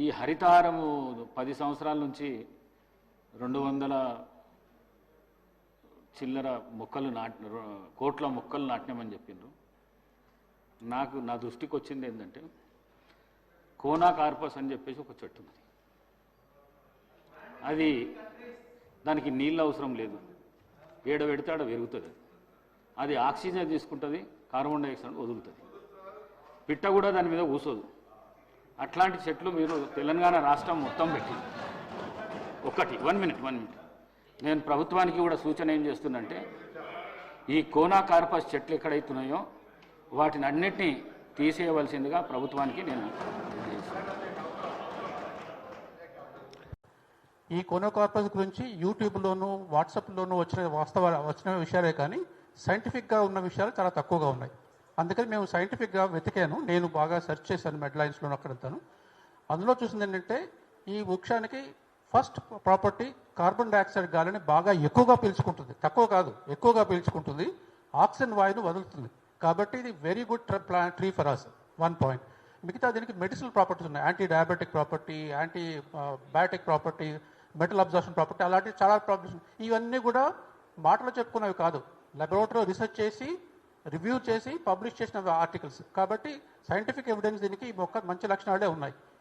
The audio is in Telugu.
ఈ హరితహారము 10 సంవత్సరాల నుంచి 200 చిల్లర మొక్కలు కోట్ల మొక్కలు నాటినామని చెప్పిండ్రు. నా దృష్టికి వచ్చింది ఏంటంటే కోనా కార్పస్ అని చెప్పేసి ఒక చెట్టు ఉంది. అది దానికి నీళ్ళు అవసరం లేదు, ఏడ పెడితే ఆడ పెరుగుతుంది. అది ఆక్సిజన్ తీసుకుంటుంది, కార్బన్ డైఆక్సైడ్ వదులుతుంది. పిట్ట కూడా దాని మీద కూసోదు. అట్లాంటి చెట్లు మీరు తెలంగాణ రాష్ట్రం మొత్తం పెట్టింది. ఒకటి 1 మినిట్ నేను ప్రభుత్వానికి కూడా సూచన ఏం చేస్తున్నంటే, ఈ కోనా కార్పస్ చెట్లు ఎక్కడైతున్నాయో వాటిని అన్నిటినీ తీసేయవలసిందిగా ప్రభుత్వానికి నేను ఈ కోనా కార్పస్ గురించి యూట్యూబ్లోను వాట్సాప్లోనూ వచ్చిన విషయాలే కానీ సైంటిఫిక్గా ఉన్న విషయాలు చాలా తక్కువగా ఉన్నాయి. అందుకని మేము సైంటిఫిక్గా వెతికాను. నేను బాగా సెర్చ్ చేశాను హెడ్లైన్స్లోనూ అక్కడంతాను. అందులో చూసింది ఏంటంటే, ఈ వృక్షానికి ఫస్ట్ ప్రాపర్టీ కార్బన్ డైఆక్సైడ్ గాలిని బాగా ఎక్కువగా పీల్చుకుంటుంది. తక్కువ కాదు, ఎక్కువగా పీల్చుకుంటుంది. ఆక్సిజన్ వాయువును వదులుతుంది. కాబట్టి ఇది very good tree for us. 1 point. మిగతా దీనికి మెడిసినల్ ప్రాపర్టీస్ ఉన్నాయి. Anti diabetic property, antibiotic property, metal absorption property, అలాంటి చాలా ప్రాపర్టీస్. ఇవన్నీ కూడా మాటలు చెప్పుకున్నవి కాదు, లాబొరేటరీలో రీసెర్చ్ చేసి రివ్యూ చేసి పబ్లిష్ చేసిన ఆర్టికల్స్. కాబట్టి సైంటిఫిక్ ఎవిడెన్స్ దీనికి ఈ మొక్క మంచి లక్షణాలే ఉన్నాయి.